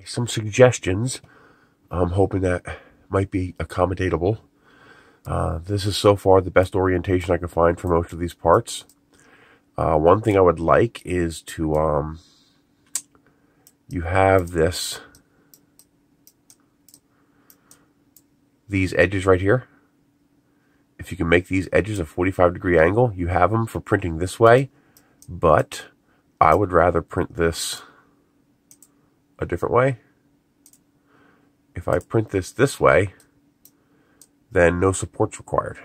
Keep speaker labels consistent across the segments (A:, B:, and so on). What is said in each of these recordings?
A: some suggestions. I'm hoping that might be accommodatable. This is so far the best orientation I can find for most of these parts. One thing I would like is to, you have these edges right here. If you can make these edges a 45-degree angle, you have them for printing this way, but I would rather print this a different way. If I print this way, then no support's required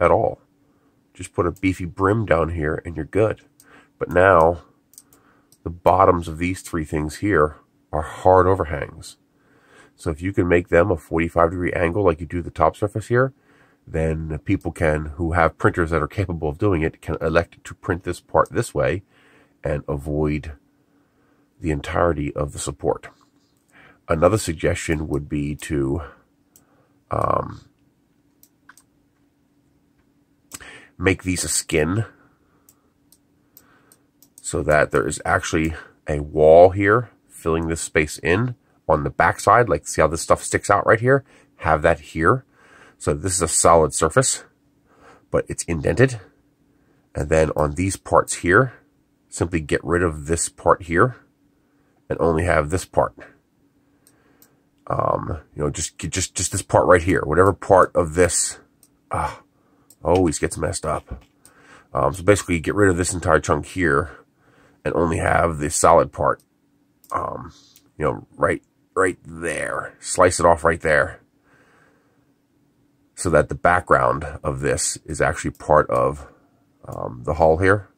A: at all. Just put a beefy brim down here and you're good. But now, the bottoms of these three things here are hard overhangs. So if you can make them a 45-degree angle like you do the top surface here, then people who have printers that are capable of doing it, can elect to print this part this way and avoid the entirety of the support. Another suggestion would be to make these a skin so that there is actually a wall here filling this space in on the back side. Like, see how this stuff sticks out right here? Have that here. So this is a solid surface, but it's indented. And then on these parts here, simply get rid of this part here and only have this part. You know, just this part right here. Whatever part of this always gets messed up. So basically, get rid of this entire chunk here and only have the solid part. You know, right there. Slice it off right there, so that the background of this is actually part of the hull here.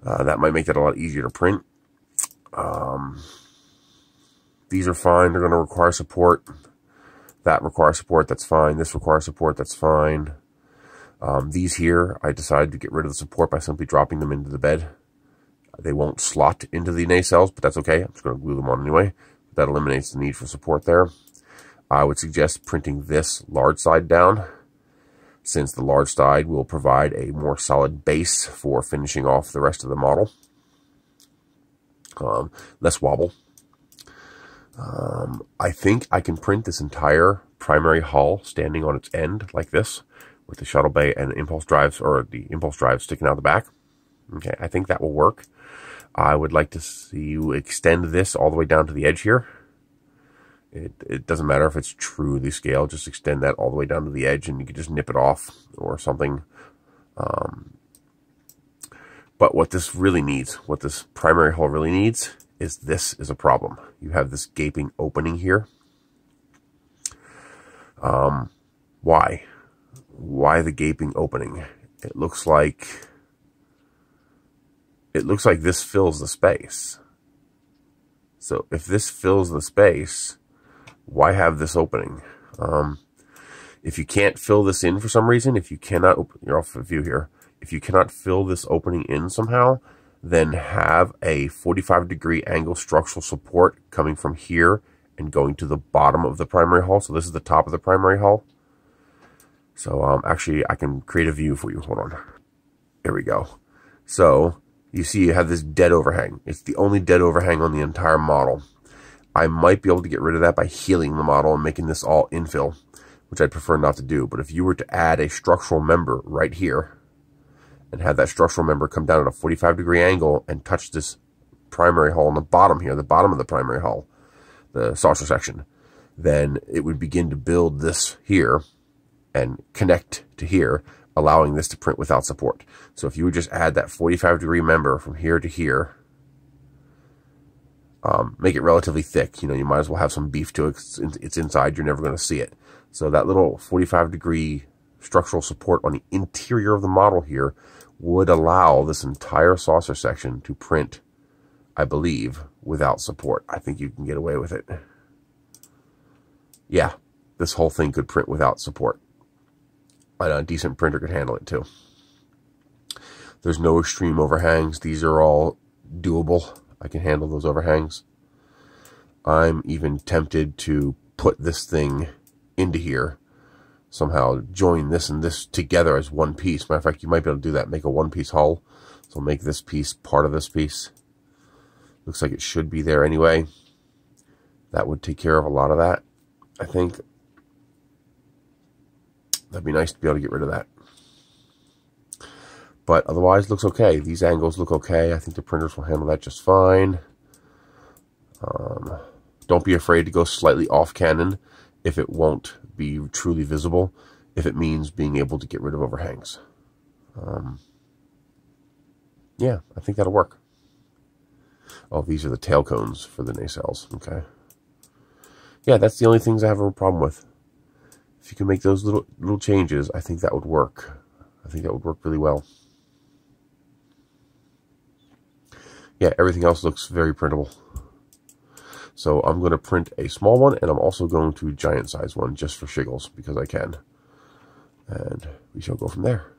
A: That might make that a lot easier to print. These are fine. They're going to require support. That requires support. That's fine. This requires support. That's fine. These here, I decided to get rid of the support by simply dropping them into the bed. They won't slot into the nacelles, but that's okay. I'm just going to glue them on anyway. That eliminates the need for support there. I would suggest printing this large side down, since the large side will provide a more solid base for finishing off the rest of the model. Less wobble. I think I can print this entire primary hull standing on its end like this, with the shuttle bay and impulse drives, or the impulse drive sticking out the back. Okay, I think that will work. I would like to see you extend this all the way down to the edge here. It doesn't matter if it's truly scale, just extend that all the way down to the edge and you can just nip it off or something. But what this really needs, what this primary hull really needs, is this is a problem. You have this gaping opening here. Why? Why the gaping opening? It looks like this fills the space. So if this fills the space, why have this opening? If you can't fill this in for some reason, if you cannot open, you're off the view here. If you cannot fill this opening in somehow, then have a 45-degree angle structural support coming from here and going to the bottom of the primary hull. So this is the top of the primary hull. So actually, I can create a view for you. Hold on. There we go. So you see you have this dead overhang. It's the only dead overhang on the entire model. I might be able to get rid of that by healing the model and making this all infill, which I'd prefer not to do. But if you were to add a structural member right here and have that structural member come down at a 45-degree angle and touch this primary hull on the bottom here, the bottom of the primary hull, the saucer section, then it would begin to build this here and connect to here, allowing this to print without support. So if you would just add that 45-degree member from here to here, make it relatively thick. You know, you might as well have some beef to it. It's inside. You're never going to see it. So that little 45-degree structural support on the interior of the model here would allow this entire saucer section to print, I believe, without support. I think you can get away with it. Yeah, this whole thing could print without support. And a decent printer could handle it too. There's no extreme overhangs. These are all doable. I can handle those overhangs. I'm even tempted to put this thing into here. Somehow join this and this together as one piece. Matter of fact, you might be able to do that. Make a one-piece hull. So make this piece part of this piece. Looks like it should be there anyway. That would take care of a lot of that, I think. That'd be nice to be able to get rid of that. But otherwise, looks okay. These angles look okay. I think the printers will handle that just fine. Don't be afraid to go slightly off Canon if it won't be truly visible, if it means being able to get rid of overhangs. Yeah, I think that'll work. Oh, these are the tail cones for the nacelles. Okay. Yeah, that's the only things I have a problem with. If you can make those little changes, I think that would work. I think that would work really well. Yeah, everything else looks very printable. So I'm going to print a small one, and I'm also going to giant size one just for shiggles, because I can. And we shall go from there.